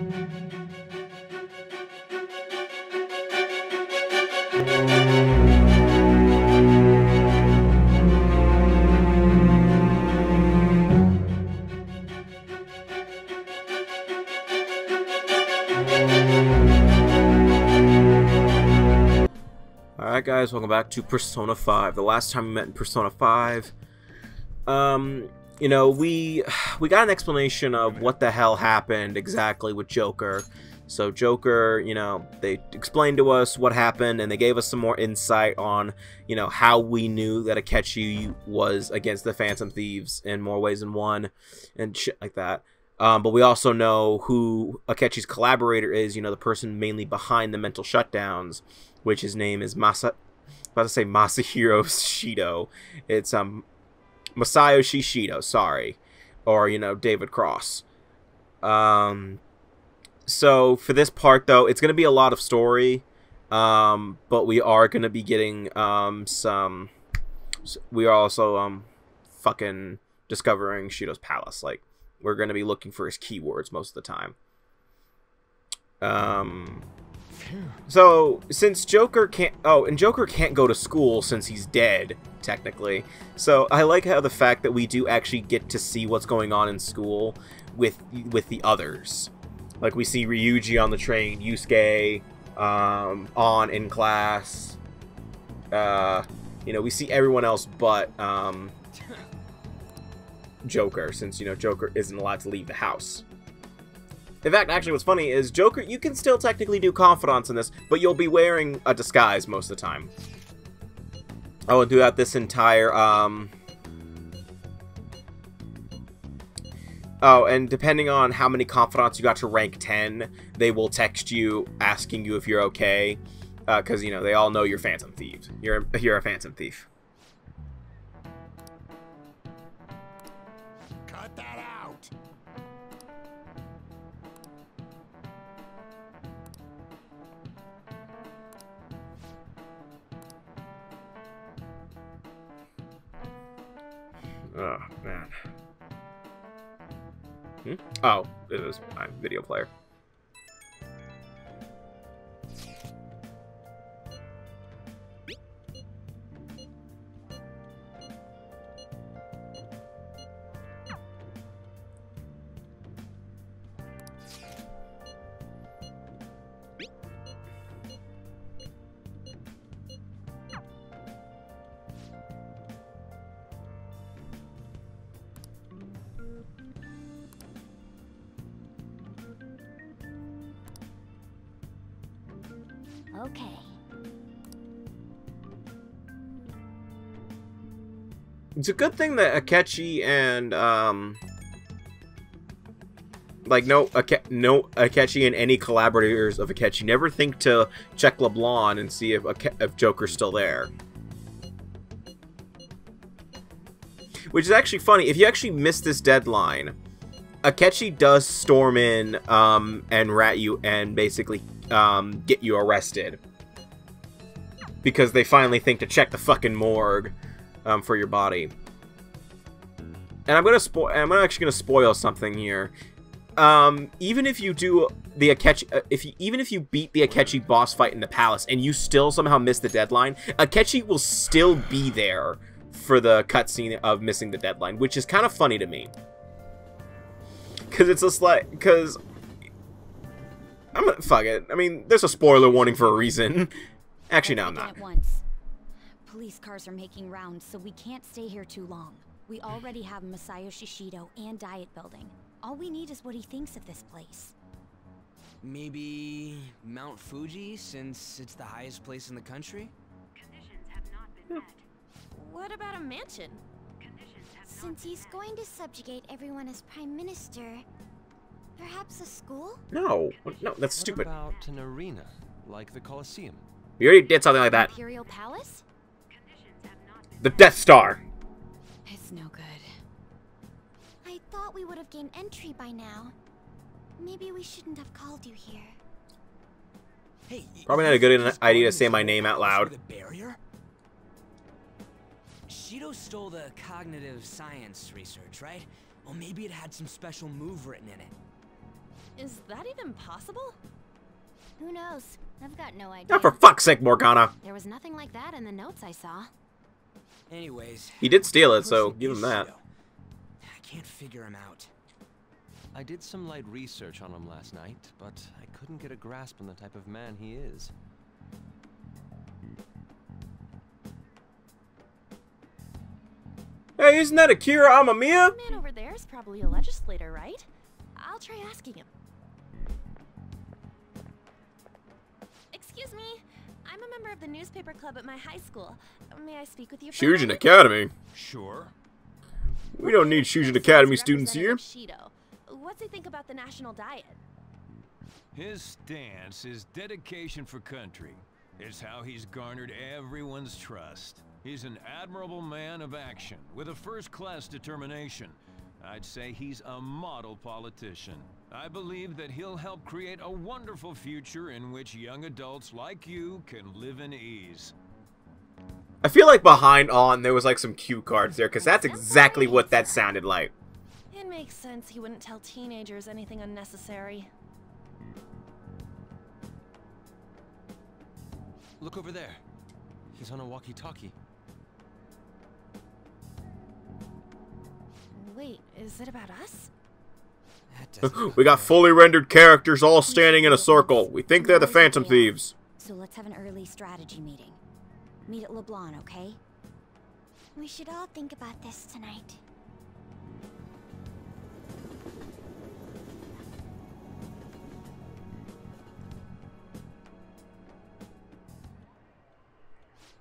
Alright guys, welcome back to Persona 5. The last time we met in Persona 5, you know, we got an explanation of what the hell happened exactly with Joker. So Joker, you know, they explained to us what happened, and they gave us some more insight on, you know, how we knew that Akechi was against the Phantom Thieves in more ways than one, and shit like that. But we also know who Akechi's collaborator is, you know, the person mainly behind the mental shutdowns, which his name is Masahiro Shido. It's Masayoshi Shido, sorry. Or, you know, David Cross. So for this part though, it's gonna be a lot of story. But we are gonna be getting we are also fucking discovering Shido's palace. Like, we're gonna be looking for his keywords most of the time. So, since Joker can't... Oh, and Joker can't go to school since he's dead, technically. So, I like how the fact that we do actually get to see what's going on in school with the others. Like, we see Ryuji on the train, Yusuke on in class. You know, we see everyone else but Joker, since, you know, Joker isn't allowed to leave the house. In fact, actually, what's funny is Joker, you can still technically do confidants in this, but you'll be wearing a disguise most of the time. Oh, and throughout this entire, Oh, and depending on how many confidants you got to rank 10, they will text you asking you if you're okay, because, you know, they all know you're Phantom Thieves. You're a Phantom Thief. Cut that out! Oh, man. Oh, it was my video player. Okay. It's a good thing that Akechi and like no Akechi and any collaborators of Akechi never think to check LeBlanc and see if Joker's still there. Which is actually funny. If you actually miss this deadline, Akechi does storm in and rat you and basically get you arrested, because they finally think to check the fucking morgue for your body. And I'm actually gonna spoil something here. Even if you do the Akechi, even if you beat the Akechi boss fight in the palace and you still somehow miss the deadline, Akechi will still be there for the cutscene of missing the deadline, which is kind of funny to me. Because it's just like, because I'm gonna fuck it. I mean, there's a spoiler warning for a reason. Actually, no, I'm not. At once. Police cars are making rounds, so we can't stay here too long. We already have Masayoshi Shido and Diet Building. All we need is what he thinks of this place. Maybe Mount Fuji, since it's the highest place in the country? Conditions have not been met. What about a mansion? Since he's going to subjugate everyone as Prime Minister, perhaps a school? No, no, that's stupid. What about an arena, like the Colosseum? We already did something like that. Imperial Palace? The Death Star. It's no good. I thought we would have gained entry by now. Maybe we shouldn't have called you here. Hey, Probably not a good idea to say my name out loud. The barrier? Shido stole the cognitive science research, right? Well, maybe it had some special move written in it. Is that even possible? Who knows? I've got no idea. Oh, for fuck's sake, Morgana. There was nothing like that in the notes I saw. Anyways, He did steal it, so person give him is that. Shido? I can't figure him out. I did some light research on him last night, but I couldn't get a grasp on the type of man he is. Hey, isn't that Akira Amamiya? The man over there is probably a legislator, right? I'll try asking him. Excuse me. I'm a member of the newspaper club at my high school. May I speak with you for a Shujin moment? Academy. Sure. We don't need Shujin Academy students here. Shido. What's he think about the national diet? His stance is dedication for country. It's how he's garnered everyone's trust. He's an admirable man of action, with a first-class determination. I'd say he's a model politician. I believe that he'll help create a wonderful future in which young adults like you can live in ease. I feel like behind on there was like some cue cards there, because that's exactly what that sounded like. It makes sense he wouldn't tell teenagers anything unnecessary. Look over there. He's on a walkie-talkie. Wait, is it about us? That doesn't We got fully rendered characters all standing in a circle. We think they're the Phantom Thieves. So let's have an early strategy meeting. Meet at LeBlanc, okay? We should all think about this tonight.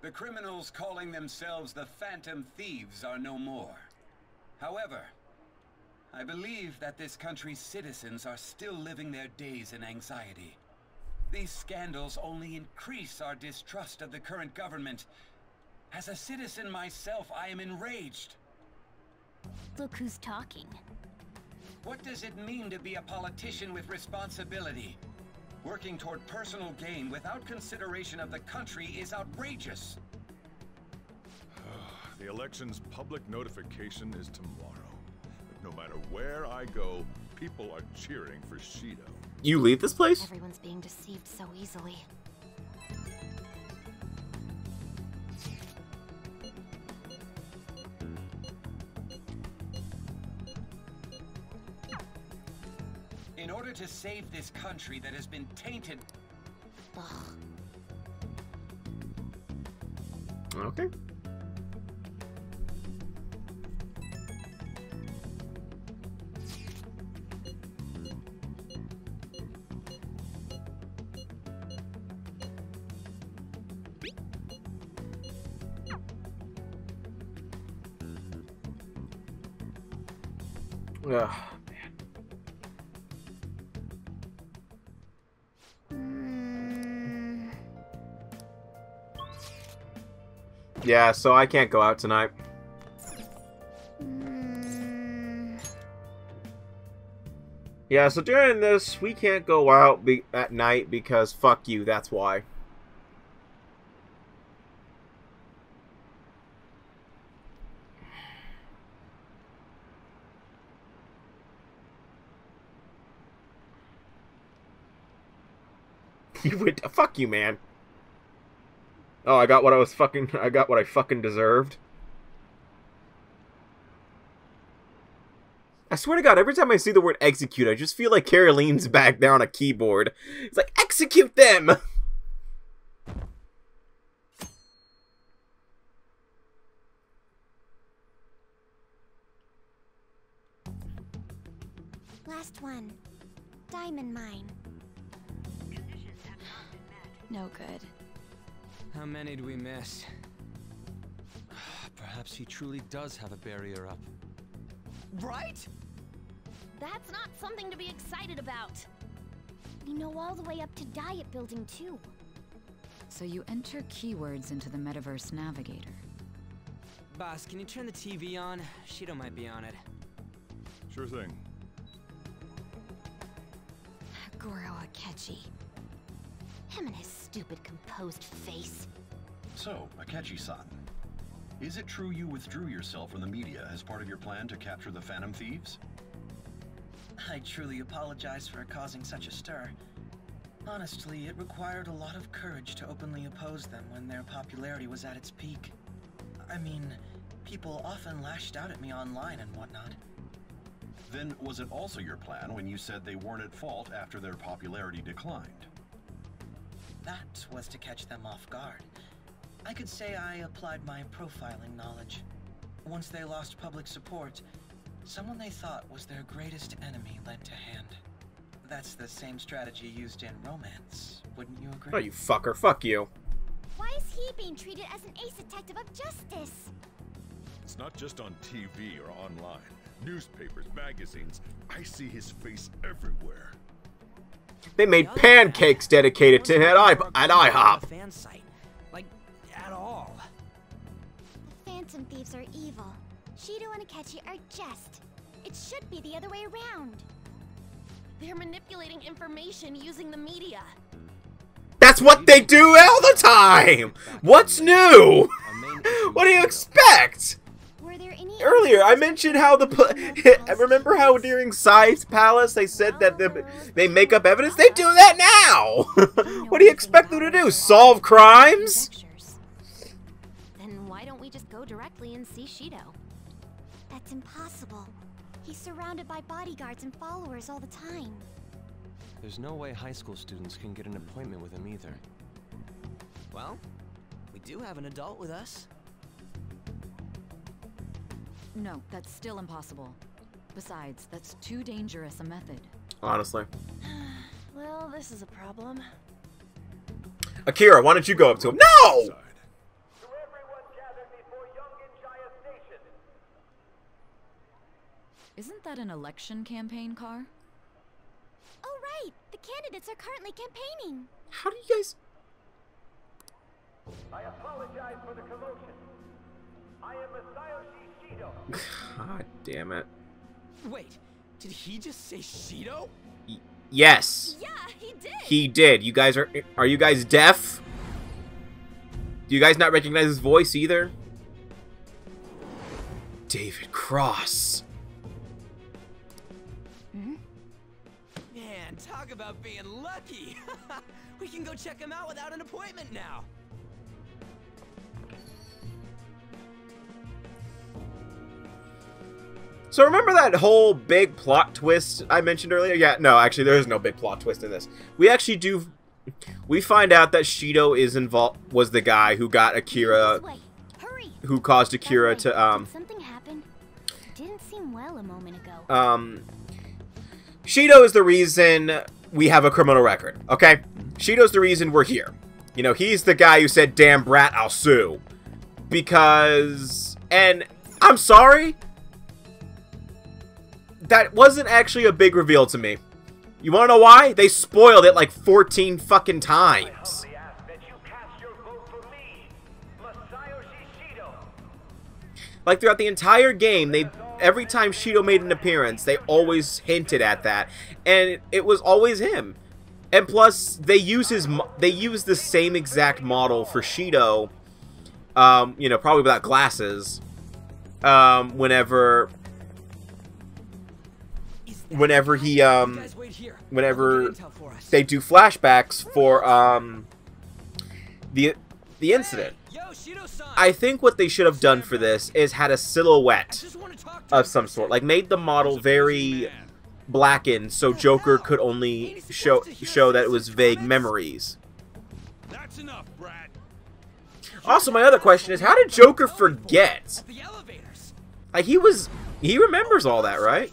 The criminals calling themselves the Phantom Thieves are no more. However, I believe that this country's citizens are still living their days in anxiety. These scandals only increase our distrust of the current government. As a citizen myself, I am enraged. Look who's talking. What does it mean to be a politician with responsibility? Working toward personal gain without consideration of the country is outrageous. The election's public notification is tomorrow. But no matter where I go, people are cheering for Shido. You leave this place? Everyone's being deceived so easily. In order to save this country that has been tainted... Ugh. Okay. Ugh. Yeah, so I can't go out tonight. Yeah, so during this, we can't go out at night because fuck you, that's why. You would fuck you, man. Oh, I got what I fucking deserved. I swear to God, every time I see the word execute, I just feel like Caroline's back there on a keyboard. It's like, execute them! Last one. Diamond mine. No good. How many do we miss? Perhaps he truly does have a barrier up. Right? That's not something to be excited about. We know all the way up to Diet Building, too. So you enter keywords into the Metaverse Navigator. Boss, can you turn the TV on? Shido might be on it. Sure thing. Goro Akechi. Him and his stupid composed face. So, Akechi-san, is it true you withdrew yourself from the media as part of your plan to capture the Phantom Thieves? I truly apologize for causing such a stir. Honestly, it required a lot of courage to openly oppose them when their popularity was at its peak. I mean, people often lashed out at me online and whatnot. Then was it also your plan when you said they weren't at fault after their popularity declined? That was to catch them off guard. I could say I applied my profiling knowledge. Once they lost public support, someone they thought was their greatest enemy lent a hand. That's the same strategy used in romance, wouldn't you agree? Oh, you fucker. Fuck you. Why is he being treated as an ace detective of justice? It's not just on TV or online. Newspapers, magazines. I see his face everywhere. They made pancakes dedicated to him at IHOP. Fan site, like at all. The Phantom Thieves are evil. Shido and Akechi are just. It should be the other way around. They're manipulating information using the media. That's what they do all the time! What's new? What do you expect? Were there any Earlier, I mentioned how I remember how during Sai's Palace they said that they make up evidence? They do that now! What do you expect them to do? Solve crimes? Then why don't we just go directly and see Shido? That's impossible. He's surrounded by bodyguards and followers all the time. There's no way high school students can get an appointment with him either. Well, we do have an adult with us. No, that's still impossible. Besides, that's too dangerous a method. Honestly. Well, this is a problem. Akira, why don't you go up to him? No! Isn't that an election campaign car? Oh right, the candidates are currently campaigning. How do you guys... I apologize for the commotion. I am Masayoshi Shido. God damn it. Wait, did he just say Shido? Yes. Yeah, he did. He did. You guys are you guys deaf? Do you guys not recognize his voice either? David Cross. Man, talk about being lucky. We can go check him out without an appointment now. So remember that whole big plot twist I mentioned earlier? Yeah, no, actually there is no big plot twist in this. We find out that Shido is was the guy who got Akira, who caused Akira to Did something happen? It didn't seem well a moment ago. Shido is the reason we have a criminal record, okay? Shido's the reason we're here. You know, he's the guy who said, "Damn brat, I'll sue." Because, and I'm sorry, that wasn't actually a big reveal to me. You wanna know why? They spoiled it like 14 fucking times. Like throughout the entire game, every time Shido made an appearance, they always hinted at that, and it was always him. And plus, they use the same exact model for Shido. You know, probably without glasses. Whenever they do flashbacks for the incident. I think what they should have done for this is had a silhouette of some sort, like made the model very blackened so Joker could only show that it was vague memories. That's enough, Brad. Also, my other question is, how did Joker forget? Like he remembers all that, right?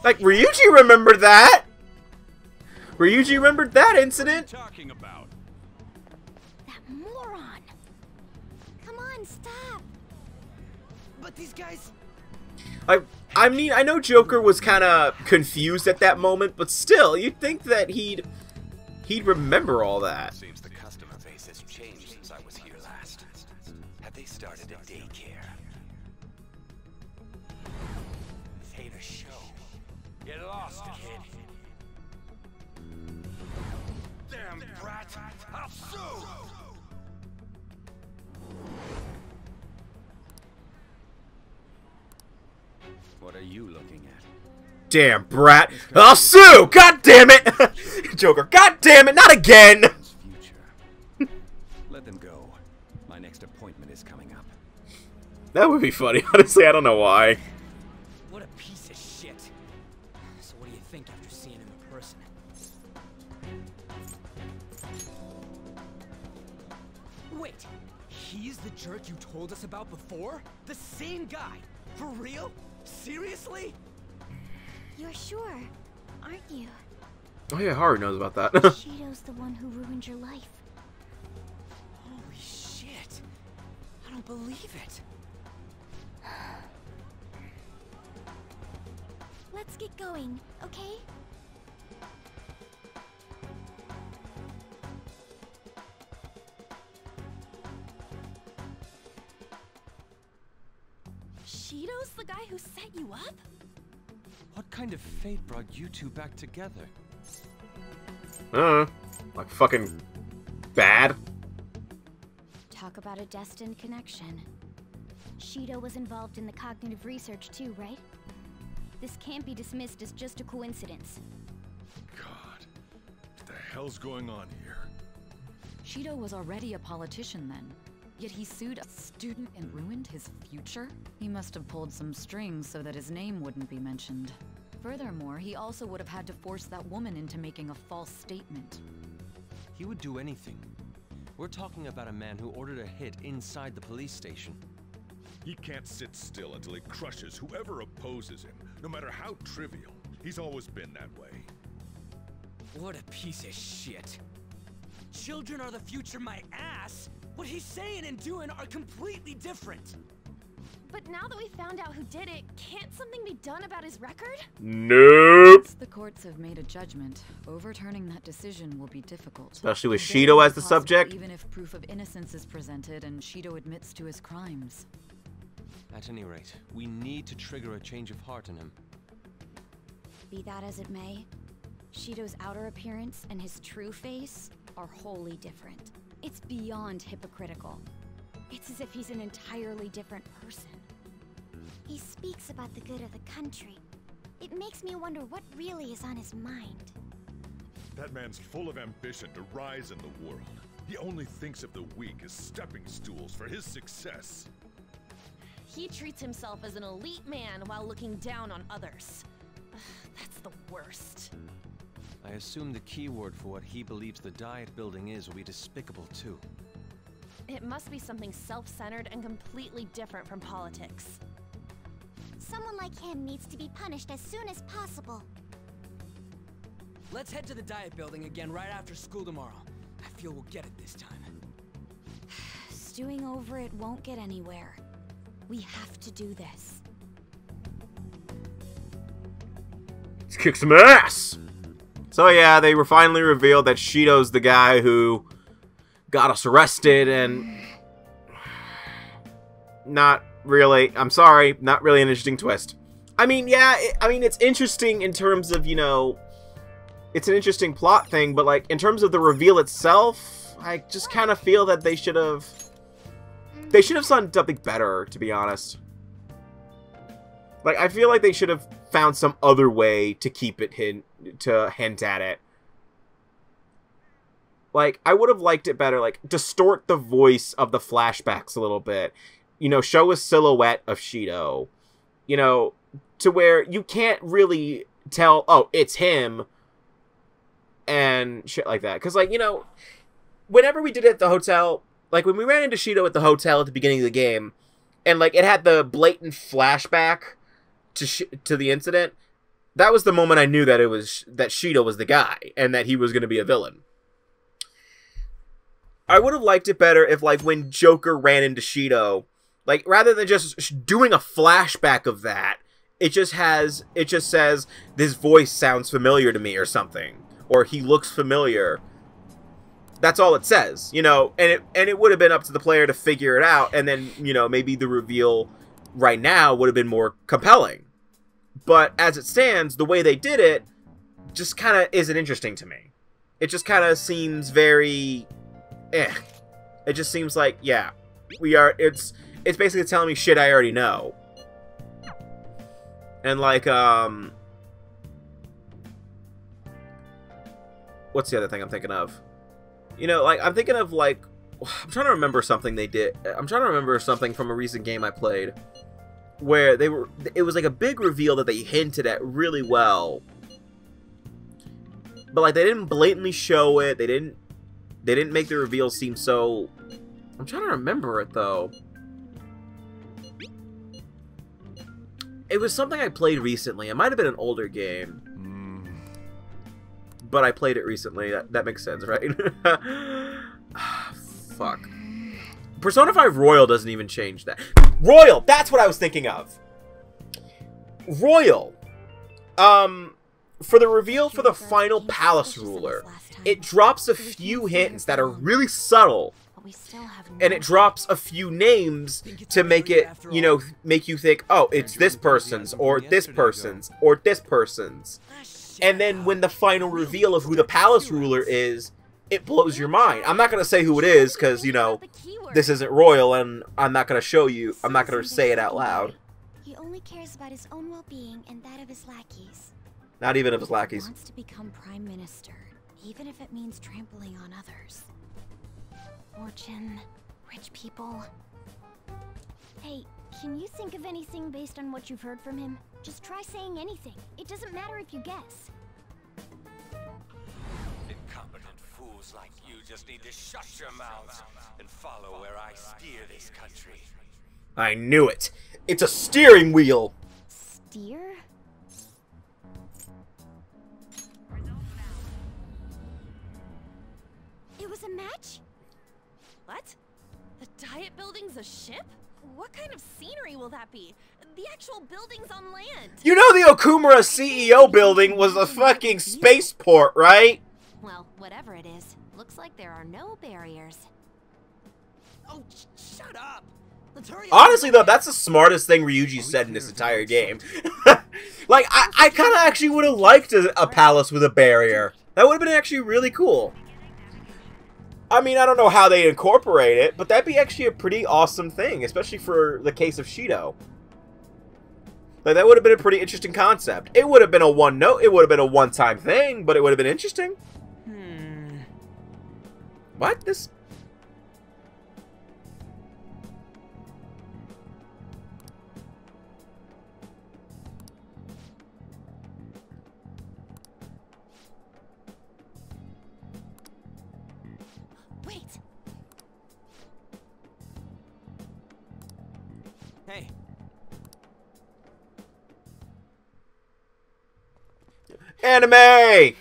Like Ryuji remembered that. Ryuji remembered that incident. Moron! Come on, stop! But these guys... I mean, I know Joker was kind of confused at that moment, but still, you'd think that he'd remember all that. Seems the customer base has changed since I was here last. Have they started a daycare? This ain't a show. Get lost, kid. Damn brat! I'll sue! What are you looking at? Damn, brat. I'll sue! God damn it! Joker, god damn it, not again! Let them go. My next appointment is coming up. That would be funny, honestly, I don't know why. What a piece of shit. So what do you think after seeing him in person? Wait, he's the jerk you told us about before? The same guy? For real? Seriously? You're sure, aren't you? Oh yeah, Haru knows about that. Shido's the one who ruined your life. Holy shit. I don't believe it. Let's get going, okay? Shido's the guy who set you up? What kind of fate brought you two back together? Like fucking bad. Talk about a destined connection. Shido was involved in the cognitive research too, right? This can't be dismissed as just a coincidence. God, what the hell's going on here? Shido was already a politician then. Yet he sued a student and ruined his future? He must have pulled some strings so that his name wouldn't be mentioned. Furthermore, he also would have had to force that woman into making a false statement. He would do anything. We're talking about a man who ordered a hit inside the police station. He can't sit still until he crushes whoever opposes him, no matter how trivial. He's always been that way. What a piece of shit. Children are the future, my ass! What he's saying and doing are completely different. But now that we found out who did it, can't something be done about his record? Nope. Once the courts have made a judgment, overturning that decision will be difficult. Especially with Shido as the subject. Even if proof of innocence is presented and Shido admits to his crimes. At any rate, we need to trigger a change of heart in him. Be that as it may, Shido's outer appearance and his true face are wholly different. It's beyond hypocritical. It's as if he's an entirely different person. He speaks about the good of the country. It makes me wonder what really is on his mind. That man's full of ambition to rise in the world. He only thinks of the weak as stepping stools for his success. He treats himself as an elite man while looking down on others. That's the worst. I assume the key word for what he believes the Diet Building is will be despicable too. It must be something self-centered and completely different from politics. Someone like him needs to be punished as soon as possible. Let's head to the Diet Building again right after school tomorrow. I feel we'll get it this time. Stewing over it won't get anywhere. We have to do this. Let's kick some ass! So yeah, they were finally revealed that Shido's the guy who got us arrested, and not really, I'm sorry, not really an interesting twist. I mean, yeah, it's interesting in terms of, you know, it's an interesting plot thing, but like, in terms of the reveal itself, I just kind of feel that they should have done something better, to be honest. Like, I feel like they should have found some other way to keep it hint at it. Like, I would have liked it better, like, distort the voice of the flashbacks a little bit. You know, show a silhouette of Shido. You know, to where you can't really tell, oh, it's him, and shit like that. Because, like, you know, whenever we did it at the hotel, like, when we ran into Shido at the hotel at the beginning of the game, and, like, it had the blatant flashback to the incident, that was the moment I knew that that Shido was the guy, and that he was going to be a villain. I would have liked it better if, like, when Joker ran into Shido, like, rather than just doing a flashback of that, it just says, this voice sounds familiar to me, or something. Or he looks familiar. That's all it says, you know, and it would have been up to the player to figure it out, and then, you know, maybe the reveal right now would have been more compelling. But as it stands, the way they did it just kind of isn't interesting to me. It just kind of seems very eh. It just seems like, yeah, it's basically telling me shit I already know. And like, what's the other thing I'm thinking of? You know, like, I'm thinking of, like, I'm trying to remember something they did. I'm trying to remember something from a recent game I played where it was like a big reveal that they hinted at really well. But, like, they didn't blatantly show it. They didn't make the reveal seem so... I'm trying to remember it, though. It was something I played recently. It might have been an older game. But I played it recently. That makes sense, right? Fuck. Persona 5 Royal doesn't even change that. Royal! That's what I was thinking of! Royal. For the reveal for the final Palace Ruler, it drops a few hints that are really subtle. And it drops a few names to make it, you know, make you think, oh, it's this person's, or this person's, or this person's. And then when the final reveal of who the Palace Ruler is, it blows your mind. I'm not going to say who it is, because, you know, this isn't Royal, and I'm not going to show you, I'm not going to say it out loud. He only cares about his own well-being and that of his lackeys. Not even of his lackeys. He wants to become Prime Minister, even if it means trampling on others. Fortune, rich people. Hey, can you think of anything based on what you've heard from him? Just try saying anything. It doesn't matter if you guess. Incompetent fools like you just need to shut your mouths and follow where I steer this country. I knew it. It's a steering wheel. Steer? It was a match? What? The Diet Building's a ship? What kind of scenery will that be? The actual building's on land. You know the Okumura CEO building was a fucking spaceport, right? Well, whatever it is, looks like there are no barriers. Oh, shut up! Let's hurry up. Honestly, though, that's the smartest thing Ryuji said in this entire game. Like, I kind of actually would have liked a palace with a barrier. That would have been actually really cool. I mean, I don't know how they incorporate it, but that'd be actually a pretty awesome thing, especially for the case of Shido. Like, that would have been a pretty interesting concept. It would have been a one-note, it would have been a one-time thing, but it would have been interesting. What? This... Wait. Hey. Anime!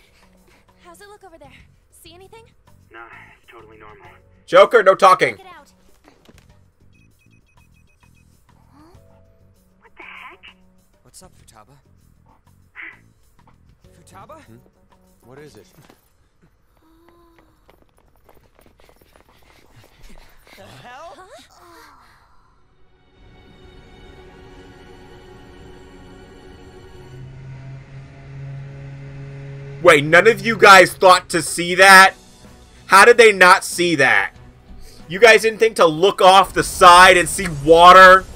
How's it look over there? See anything? Nah, it's totally normal. Joker, no talking. Check it out. What the heck? What's up, Futaba? Futaba? What is it? The hell? Wait, none of you guys thought to see that? How did they not see that? You guys didn't think to look off the side and see water?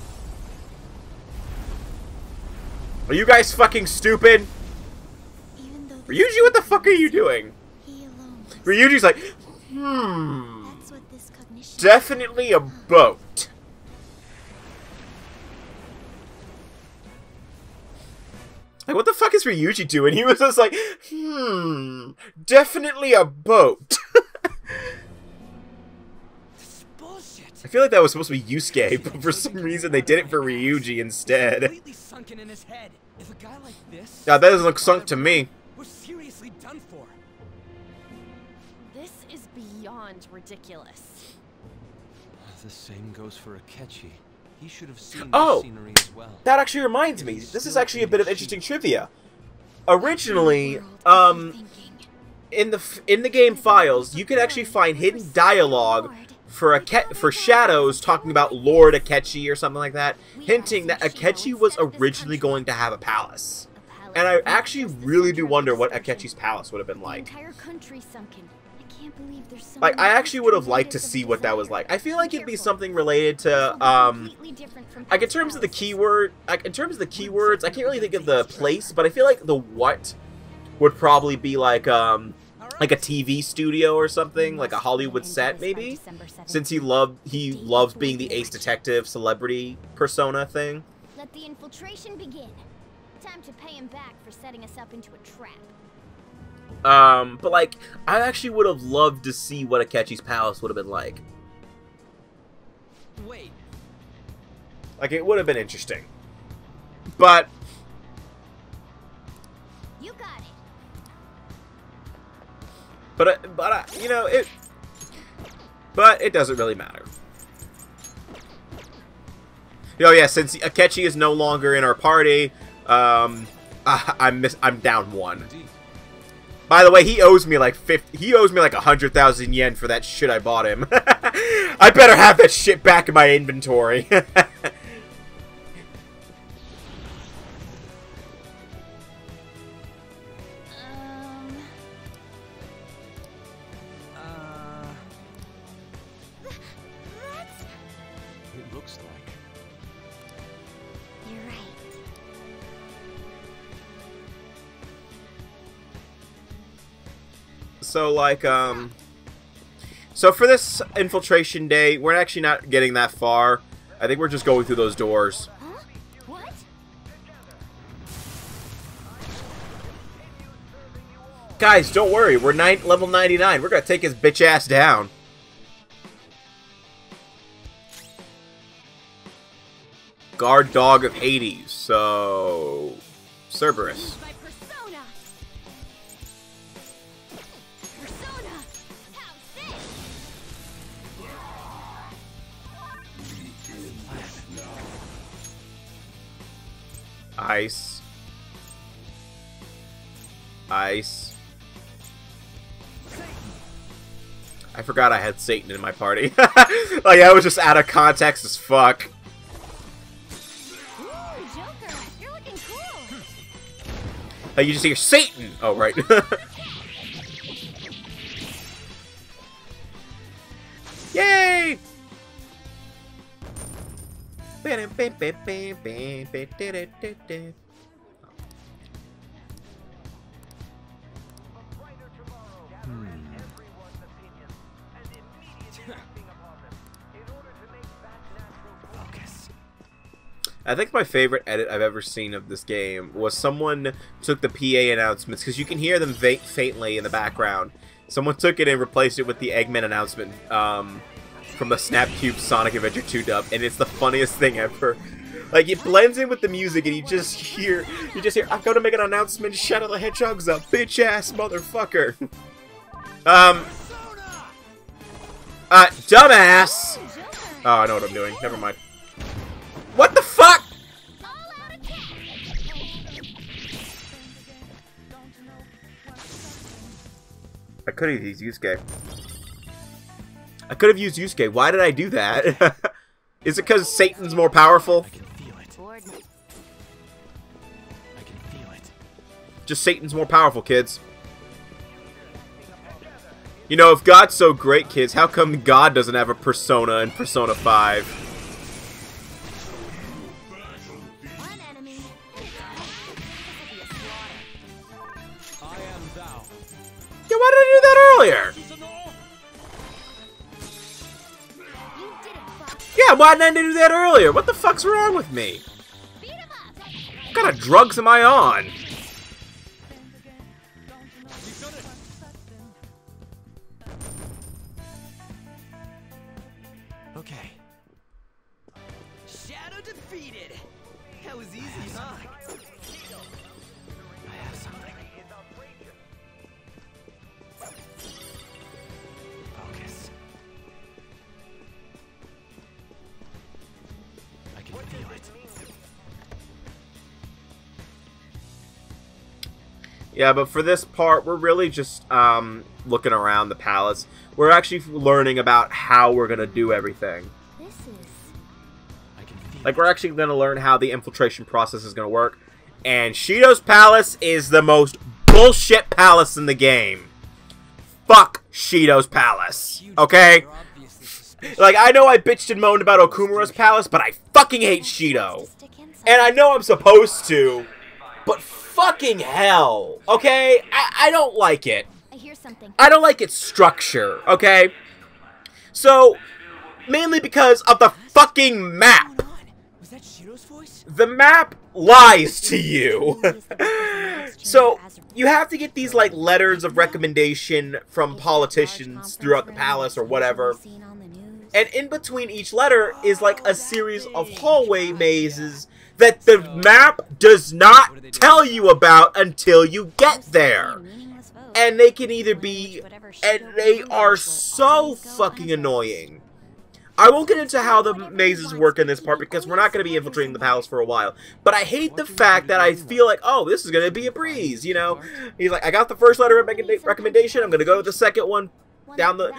Are you guys fucking stupid? Ryuji, what the fuck are you doing? Ryuji's like, definitely a boat. Like, what the fuck is Ryuji doing? He was just like, definitely a boat. I feel like that was supposed to be Yusuke, but for some reason they did it for Ryuji instead. Completely sunken in his head. If a guy like this, Yeah, that doesn't look sunk to me. we're seriously done for. This is beyond ridiculous. The same goes for Akechi. He should have seen Oh, the scenery as well. that actually reminds me. This is actually a bit of interesting trivia. Originally, in the game files, you could actually find hidden dialogue for Shadows talking about Lord Akechi or something like that, hinting that Akechi was originally going to have a palace. And I actually really do wonder what Akechi's palace would have been like. The entire country sunken. can't believe there's so Like, I many actually would have liked to see what that was like. I feel like it'd be something related to, like, in terms of the keywords, I can't really think of the place, but I feel like the what would probably be like a TV studio or something, like a Hollywood set, maybe, since he loves being the ace detective celebrity persona thing. Let the infiltration begin. Time to pay him back for setting us up into a trap. But like, I actually would have loved to see what Akechi's palace would have been like. Wait. Like, it would have been interesting. But you got it. But you know, but it doesn't really matter. Oh yeah, since Akechi is no longer in our party, I'm down 1. By the way, he owes me like 100,000 yen for that shit I bought him. I better have that shit back in my inventory. It looks like. You're right. So, like, so for this infiltration day, we're actually not getting that far. I think we're just going through those doors. Huh? What? Guys, don't worry. We're level 99. We're gonna take his bitch ass down. Guard dog of Hades. So, Cerberus. Ice. Ice. I forgot I had Satan in my party. Like, I was just out of context as fuck. Ooh, Joker, you're looking cool. Like, you just hear Satan! Oh, right. Yay! I think my favorite edit I've ever seen of this game was someone took the PA announcements, because you can hear them faintly in the background. Someone took it and replaced it with the Eggman announcement from the Snapcube Sonic Adventure 2 dub, and it's the funniest thing ever. Like, it blends in with the music, and you just hear, I'm gonna make an announcement, Shadow the Hedgehog's a bitch-ass motherfucker. Dumbass! Oh, I know what I'm doing. Never mind. What the fuck? I could have used Yusuke. Why did I do that? Is it because Satan's more powerful? I can feel it. Just Satan's more powerful, kids. You know, if God's so great, kids, how come God doesn't have a persona in Persona 5? Yeah, why did I do that earlier? Yeah, why didn't I do that earlier? What the fuck's wrong with me? What kind of drugs am I on? Okay. Shadow defeated. That was easy, huh? I have something. Focus. I can feel it. Yeah, but for this part, we're really just looking around the palace. We're actually learning about how we're gonna do everything. Like, we're actually gonna learn how the infiltration process is gonna work. And Shido's palace is the most bullshit palace in the game. Fuck Shido's palace. Okay? Like, I know I bitched and moaned about Okumura's palace, but I fucking hate Shido. And I know I'm supposed to, but fucking hell. Okay? I don't like it. I hear something. I don't like its structure, okay? So, mainly because of the fucking map. Was that Shido's voice? The map lies to you. So, you have to get these, like, letters of recommendation from politicians throughout the palace or whatever. And in between each letter is, like, a series of hallway mazes that the map does not tell you about until you get there. And they can either be, and they are so fucking annoying. I won't get into how the mazes work in this part because we're not going to be infiltrating the palace for a while. But I hate the fact that I feel like, oh, this is going to be a breeze, you know? He's like, I got the first letter of recommendation, I'm going to go to the second one down the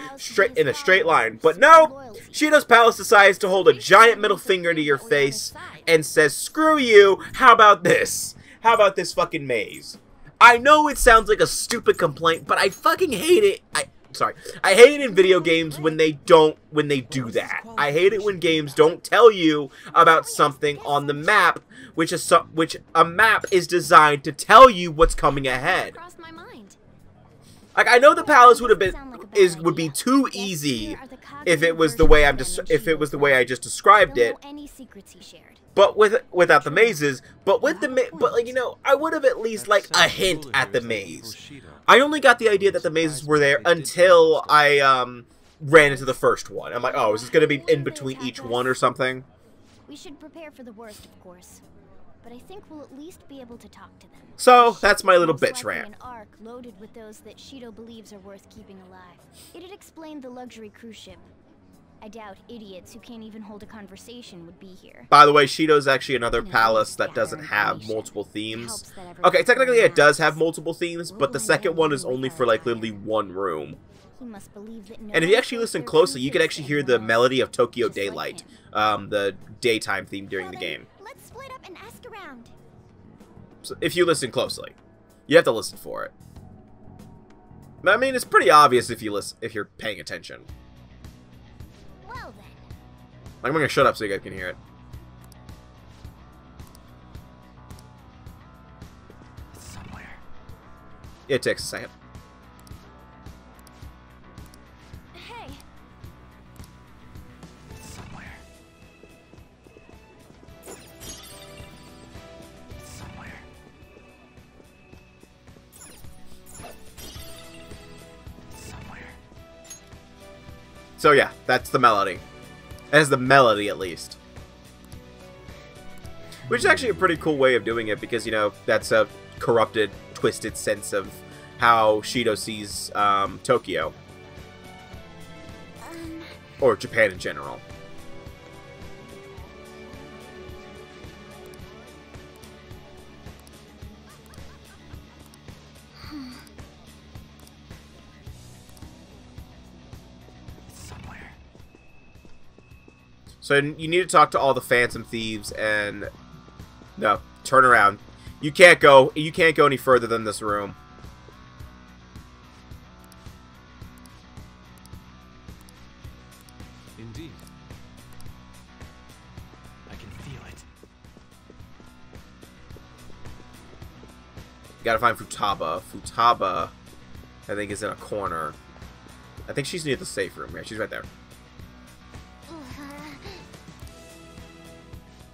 in a straight line. But no, Shido's palace decides to hold a giant middle finger to your face and says, screw you, how about this? How about this fucking maze? I know it sounds like a stupid complaint, but I fucking hate it. I hate it in video games when they do that. I hate it when games don't tell you about something on the map, which a map is designed to tell you what's coming ahead. Like, I know the palace would be too easy if it was the way I just described it. But without the mazes, but like, you know, I would have at least like a hint at the maze. I only got the idea that the mazes were there until I ran into the first one. I'm like, oh, is this gonna be in between each one or something? We should prepare for the worst, of course, but I think we'll at least be able to talk to them. So that's my little bitch rant. An ark loaded with those that Shido believes are worth keeping alive. It'd explain the luxury cruise ship. I doubt idiots who can't even hold a conversation would be here. By the way, Shido's actually another palace that doesn't have multiple themes. Okay, technically it does have multiple themes, but the second one is only for like literally one room. And if you actually listen closely, you can actually hear the melody of Tokyo Daylight, the daytime theme during the game. Let's split up and ask around. So if you listen closely, you have to listen for it. I mean, it's pretty obvious if you're paying attention. Well then. I'm gonna shut up so you guys can hear it. It's somewhere. It takes a second. Hey. It's somewhere. It's somewhere. It's somewhere. So yeah, that's the melody. That is the melody, at least. Which is actually a pretty cool way of doing it, because, you know, that's a corrupted, twisted sense of how Shido sees Tokyo. Or Japan in general. So you need to talk to all the Phantom Thieves and no, turn around. You can't go any further than this room. Indeed. I can feel it. You gotta find Futaba. Futaba, I think, is in a corner. I think she's near the safe room. Yeah, she's right there.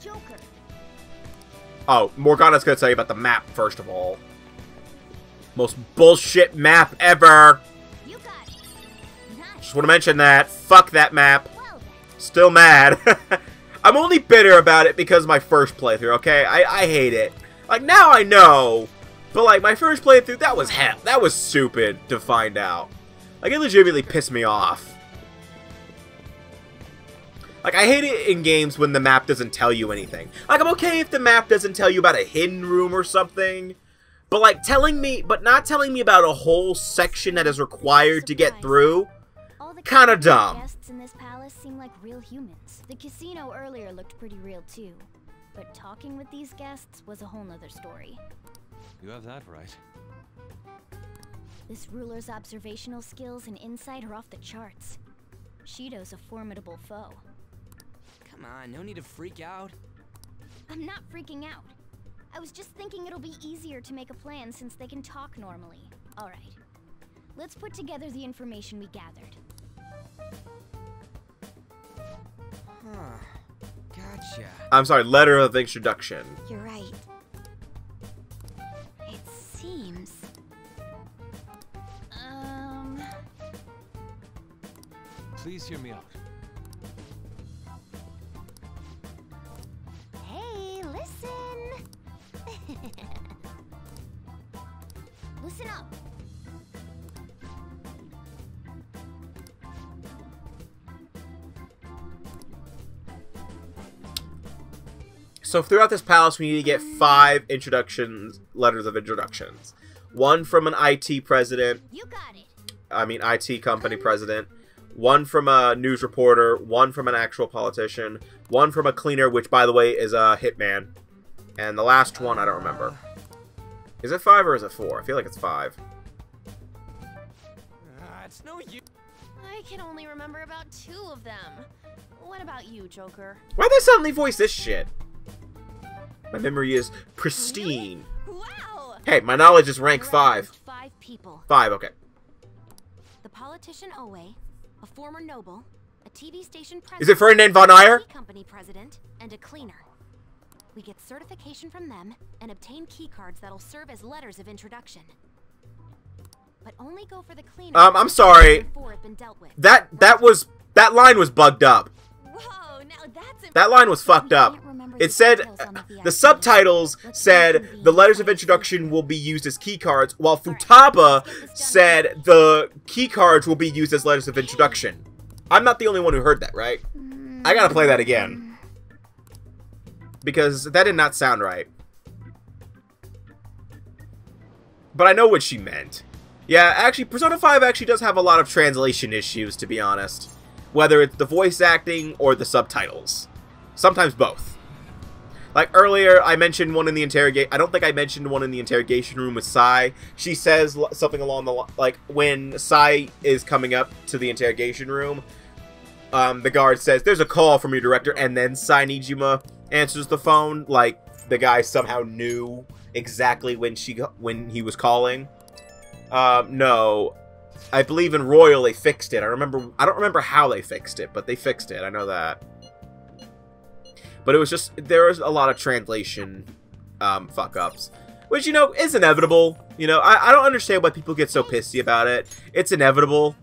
Joker. Oh, Morgana's gonna tell you about the map, first of all. Most bullshit map ever! You got it. Nice. Just want to mention that. Fuck that map. Still mad. I'm only bitter about it because of my first playthrough, okay? I hate it. Like, now I know. But, like, my first playthrough, that was hell. That was stupid to find out. Like, it legitimately pissed me off. Like, I hate it in games when the map doesn't tell you anything. Like, I'm okay if the map doesn't tell you about a hidden room or something. But, like, not telling me about a whole section that is required to get through, kinda dumb. Guests in this palace seem like real humans. The casino earlier looked pretty real, too. But talking with these guests was a whole nother story. You have that right. This ruler's observational skills and insight are off the charts. Shido's a formidable foe. Come on, no need to freak out. I'm not freaking out. I was just thinking it'll be easier to make a plan since they can talk normally. Alright. Let's put together the information we gathered. Huh. Gotcha. I'm sorry, letter of introduction. You're right. It seems... Please hear me out. Hey, listen! Listen up! So throughout this palace, we need to get 5 introductions, letters of introductions. 1 from an IT president. You got it. I mean, IT company president. 1 from a news reporter. 1 from an actual politician. 1 from a cleaner, which, by the way, is a hitman. And the last one, I don't remember. Is it 5 or is it 4? I feel like it's 5. It's no use. I can only remember about 2 of them. What about you, Joker? Why'd they suddenly voice this shit? My memory is pristine. Wow! Hey, my knowledge is rank 5. 5 people. 5, okay. The politician Owe, a former noble, a TV station president, Is it Ferdinand von Ayer? a company president, and a cleaner. We get certification from them and obtain keycards that'll serve as letters of introduction. But only go for the cleaner. I'm sorry. Before it's been dealt with. That line was bugged up. Whoa, now that's That line was fucked up. It said, the subtitles said the letters of introduction will be used as keycards, while Futaba said the keycards will be used as letters of introduction. I'm not the only one who heard that, right? I gotta play that again. Because that did not sound right. But I know what she meant. Yeah, actually, Persona 5 actually does have a lot of translation issues, to be honest. Whether it's the voice acting or the subtitles. Sometimes both. Like earlier, I mentioned one in the I don't think I mentioned one in the interrogation room with Sai. She says something along the like when Sai is coming up to the interrogation room, the guard says, "There's a call from your director," and then Sai Nijima answers the phone. Like the guy somehow knew exactly when he was calling. No, I believe in Royal they fixed it. I don't remember how they fixed it, but they fixed it. I know that. But it was just, there was a lot of translation fuck-ups. Which, you know, is inevitable. You know, I don't understand why people get so pissy about it. It's inevitable.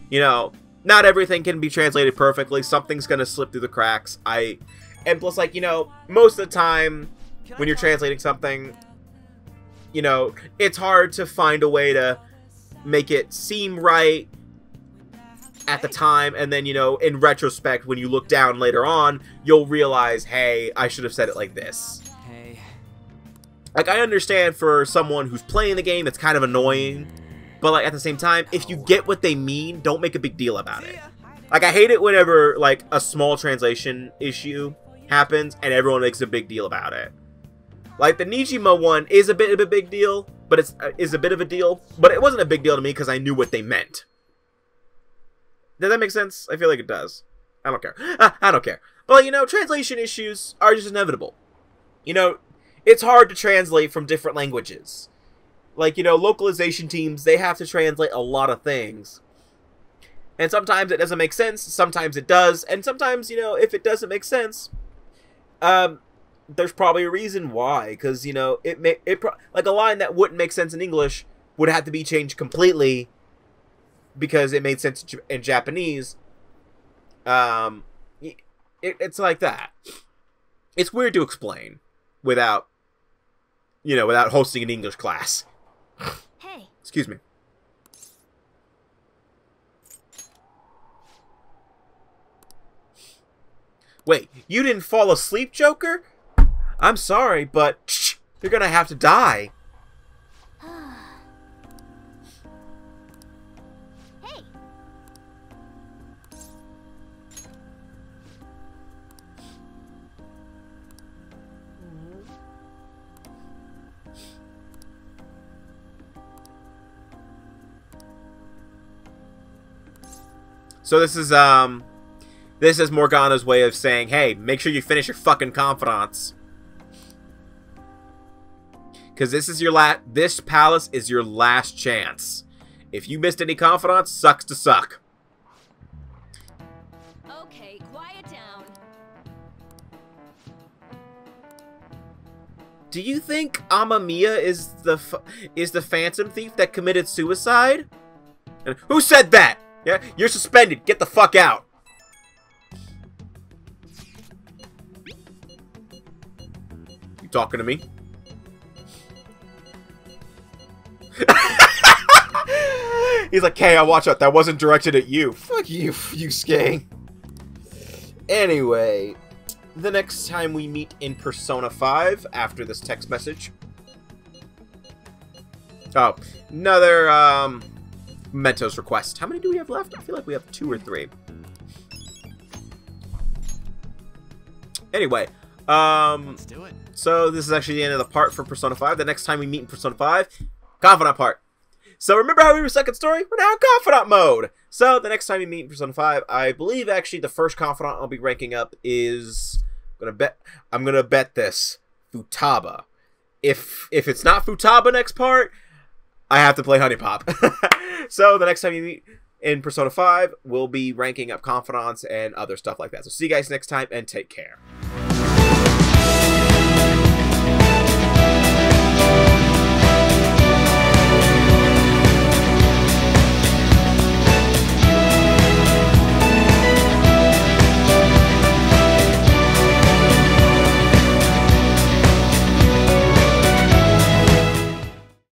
You know, not everything can be translated perfectly. Something's gonna slip through the cracks. And plus, like, you know, most of the time, when you're translating something, you know, it's hard to find a way to make it seem right at the time, and then, you know, in retrospect, when you look down later on, you'll realize, hey, I should have said it like this. Hey. Like, I understand for someone who's playing the game, it's kind of annoying, but, like, at the same time, if you get what they mean, don't make a big deal about it. Like, I hate it whenever, like, a small translation issue happens, and everyone makes a big deal about it. Like, the Nijima one is a bit of a big deal, but is a bit of a deal, but it wasn't a big deal to me because I knew what they meant. Does that make sense? I feel like it does. I don't care. I don't care. But, you know, translation issues are just inevitable. You know, it's hard to translate from different languages. Like, you know, localization teams, they have to translate a lot of things. And sometimes it doesn't make sense, sometimes it does, and sometimes, you know, if it doesn't make sense, there's probably a reason why. Because, you know, like a line that wouldn't make sense in English would have to be changed completely because it made sense in Japanese. It's like that. It's weird to explain without, you know, without hosting an English class. Hey. Excuse me. Wait, you didn't fall asleep, Joker? I'm sorry, but you're gonna have to die. Hey. So this is Morgana's way of saying, hey, make sure you finish your fucking confidants. Because this is this palace is your last chance. If you missed any confidants, sucks to suck. Okay, quiet down. Do you think Amamiya is the Phantom Thief that committed suicide? And who said that? Yeah, you're suspended. Get the fuck out. You talking to me? He's like, hey, watch out. That wasn't directed at you. Fuck you, Yusuke. Anyway, the next time we meet in Persona 5 after this text message. Oh, another Mementos request. How many do we have left? I feel like we have 2 or 3. Anyway, let's do it. So this is actually the end of the part for Persona 5. The next time we meet in Persona 5, Confidant part. So remember how we were second story? We're now in Confidant mode. So the next time we meet in Persona 5, I believe actually the first Confidant I'll be ranking up is I'm gonna bet this Futaba. If it's not Futaba next part, I have to play Honey Pop. So the next time you meet in Persona 5, we'll be ranking up Confidants and other stuff like that. So see you guys next time and take care.